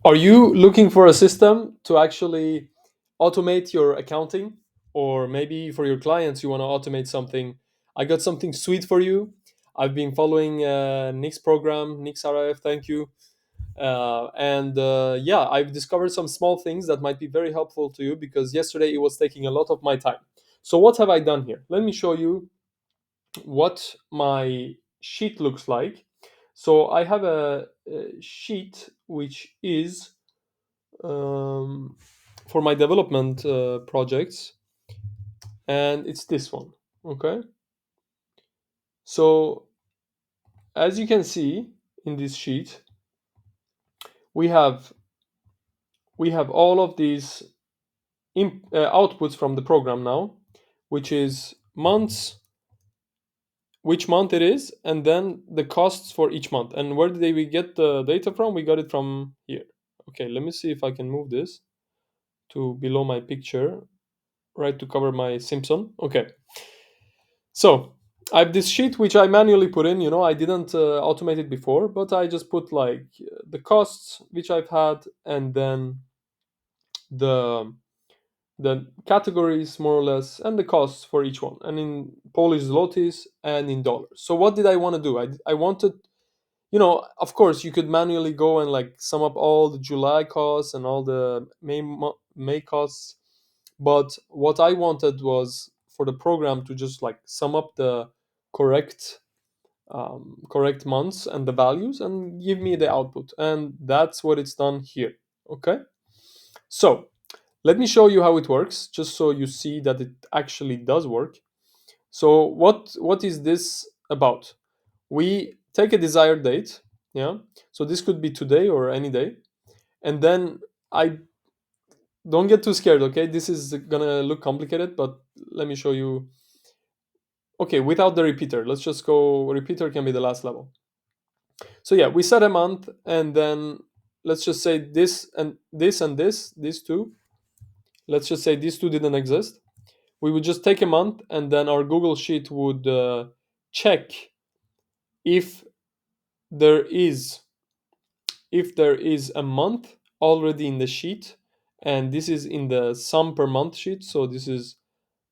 Are you looking for a system to actually automate your accounting? Or maybe for your clients, you want to automate something? I got something sweet for you. I've been following Nick's program, Nick's RIF, thank you. And yeah, I've discovered some small things that might be very helpful to you because yesterday it was taking a lot of my time. So, what have I done here? Let me show you what my sheet looks like. So, I have a sheet which is um, for my development projects, and it's this one. Okay, so as you can see in this sheet, we have all of these outputs from the program now, which is months, which month it is, and then the costs for each month. And where did we get the data from? We got it from here. Okay, let me see if I can move this to below my picture, right, to cover my Simpson. Okay, so I have this sheet which I manually put in. I didn't automate it before, but I just put like the costs which I've had, and then the categories more or less, and the costs for each one, and in Polish zlotys and in dollars. So what did I want to do? I wanted, of course, you could manually go and like sum up all the July costs and all the May costs, but what I wanted was for the program to just like sum up the correct correct months and the values and give me the output, and that's what it's done here. Okay, so let me show you how it works, just so you see that it actually does work. So what is this about? We take a desired date, yeah. So this could be today or any day, and then I don't get too scared. Okay, this is gonna look complicated, but let me show you. Okay, without the repeater, let's just go. Repeater can be the last level. So yeah, we set a month, and then let's just say this and this and this, these two. Let's just say these two didn't exist. We would just take a month, and then our Google Sheet would check if there is a month already in the sheet, and this is in the sum per month sheet. So this is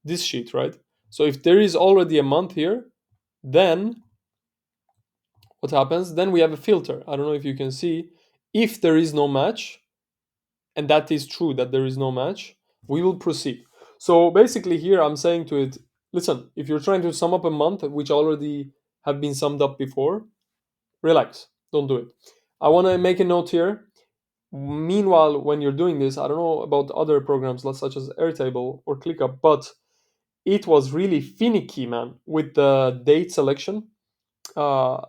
this sheet, right? So if there is already a month here, then what happens? Then we have a filter. I don't know if you can see. If there is no match, and that is true that there is no match, we will proceed. So basically here I'm saying to it, listen, if you're trying to sum up a month which already have been summed up before, relax, don't do it. I want to make a note here. Meanwhile, when you're doing this, I don't know about other programs such as Airtable or ClickUp, but it was really finicky, man, with the date selection. uh,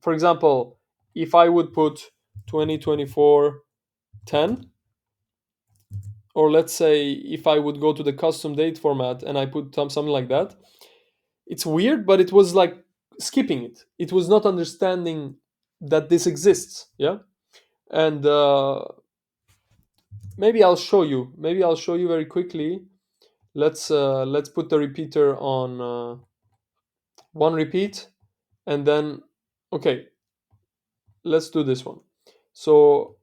for example, if I would put 2024 10, or let's say if I would go to the custom date format and I put something like that, it's weird, but it was like skipping it. It was not understanding that this exists. Yeah, and maybe I'll show you. Maybe I'll show you very quickly. Let's put the repeater on one repeat, and then okay, let's do this one. So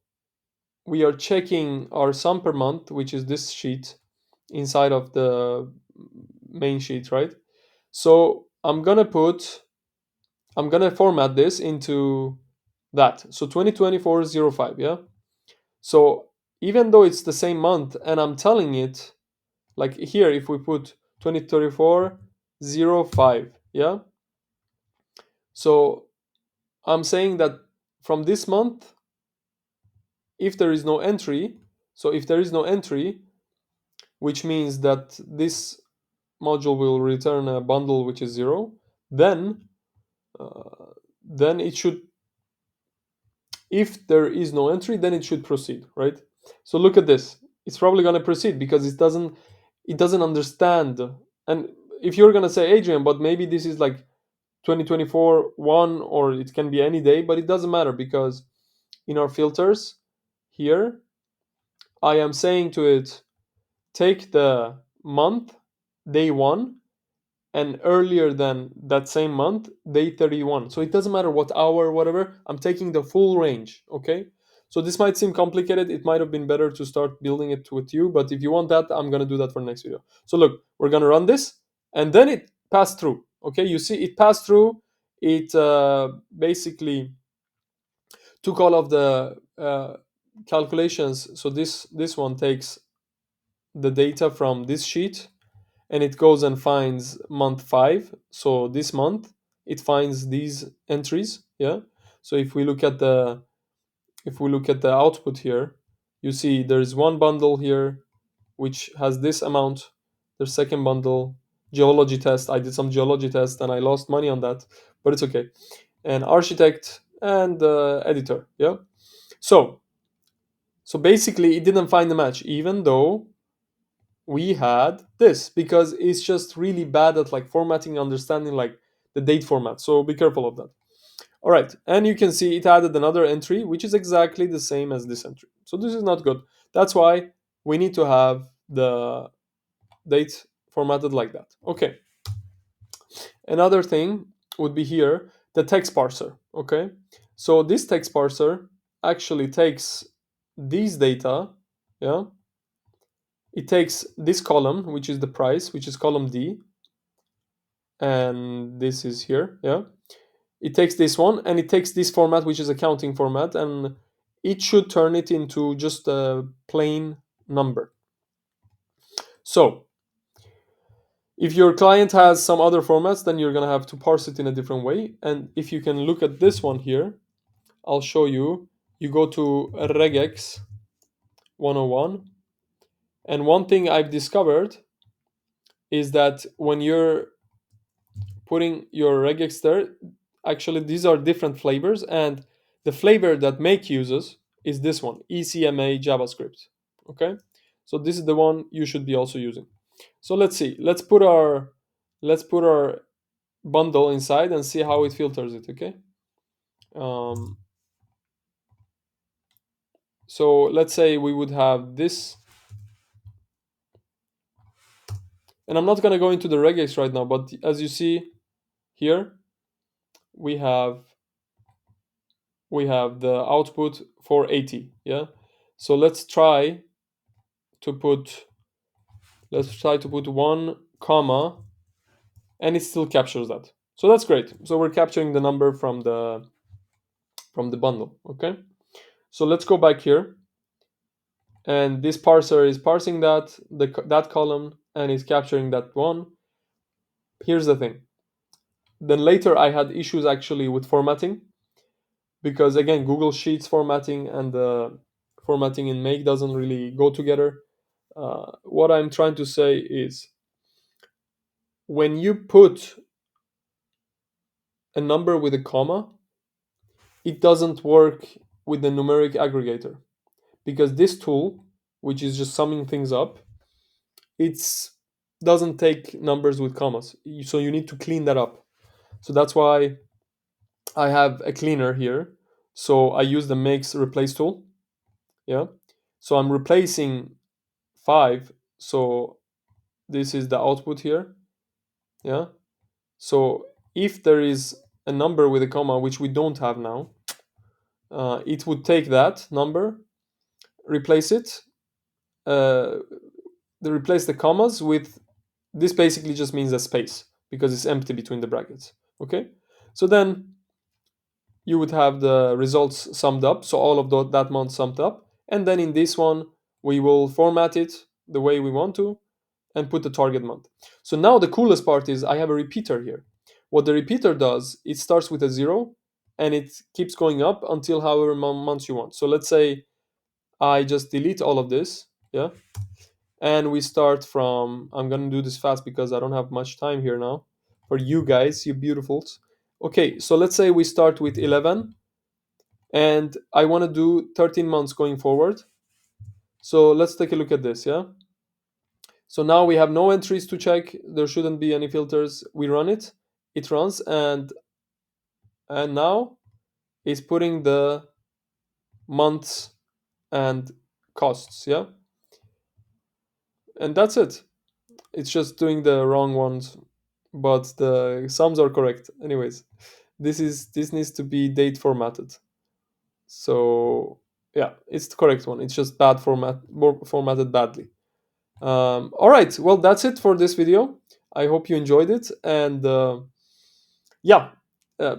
we are checking our sum per month, which is this sheet inside of the main sheet, right? So I'm gonna format this into that. So 2024-05, yeah. So even though it's the same month, and I'm telling it like here, if we put 2024-05, yeah. So I'm saying that from this month, if there is no entry, so if there is no entry, which means that this module will return a bundle which is zero, then uh, then it should, if there is no entry, then it should proceed, right? So look at this. It's probably going to proceed because it doesn't understand. And if you're going to say, Adrian, but maybe this is like 2024 1, or it can be any day, but it doesn't matter because in our filters here, I am saying to it, take the month day 1, and earlier than that same month day 31. So it doesn't matter what hour, whatever, I'm taking the full range. Okay, So this might seem complicated. It might have been better to start building it with you, but if you want that, I'm gonna do that for next video. So look, we're gonna run this, and then it passed through. Okay, you see it passed through. It basically took all of the calculations. So this one takes the data from this sheet, and it goes and finds month 5. So this month it finds these entries. Yeah. So if we look at the output here, you see there's one bundle here which has this amount. The second bundle, geology test. I did some geology test and I lost money on that, but it's okay. And architect and editor. Yeah. So so basically, it didn't find the match, even though we had this, because it's just really bad at like formatting, understanding like the date format. So be careful of that. All right, and you can see it added another entry, which is exactly the same as this entry. So this is not good. That's why we need to have the date formatted like that. Okay. Another thing would be here the text parser. Okay. So this text parser actually takes these data. Yeah. It takes this column, which is the price, which is column D, and this is here. Yeah. It takes this one and it takes this format, which is accounting format, and it should turn it into just a plain number. So if your client has some other formats, then you're going to have to parse it in a different way. And if you can look at this one here, I'll show you. You go to Regex 101. And one thing I've discovered is that when you're putting your regex there, actually these are different flavors, and the flavor that Make uses is this one, ECMA JavaScript. Okay, so this is the one you should be also using. So let's see. Let's put our bundle inside and see how it filters it. Okay. Um, so let's say we would have this, and I'm not gonna go into the regex right now, but as you see here, we have the output for 80. Yeah. So to put let's try to put one comma, and it still captures that. So that's great. So we're capturing the number from the bundle. Okay. So let's go back here, and this parser is parsing that column and is capturing that one. Here's the thing. Then later I had issues actually with formatting, because again Google Sheets formatting and the formatting in Make doesn't really go together. What I'm trying to say is, when you put a number with a comma, it doesn't work with the numeric aggregator, because this tool, which is just summing things up, it's doesn't take numbers with commas. So you need to clean that up. So that's why I have a cleaner here. So I use the makes replace tool. Yeah. So I'm replacing 5. So this is the output here. Yeah. So if there is a number with a comma, which we don't have now, it would take that number, replace it, uh, replace the commas with this. Basically just means a space because it's empty between the brackets. Okay. So then you would have the results summed up. So all of that month summed up. And then in this one, we will format it the way we want to and put the target month. So now the coolest part is I have a repeater here. What the repeater does, it starts with a 0 and it keeps going up until however months you want. So let's say I just delete all of this, yeah, and we start from, I'm gonna do this fast because I don't have much time here now for you guys, you beautifuls. Okay, so let's say we start with 11 and I want to do 13 months going forward. So let's take a look at this, yeah. So now we have no entries to check. There shouldn't be any filters. We run it. It runs, and now it's putting the months and costs. Yeah, and that's it. It's just doing the wrong ones, but the sums are correct. Anyways, this needs to be date formatted. So Yeah, it's the correct one. It's just bad formatted badly. All right, well, that's it for this video. I hope you enjoyed it, and yeah, uh,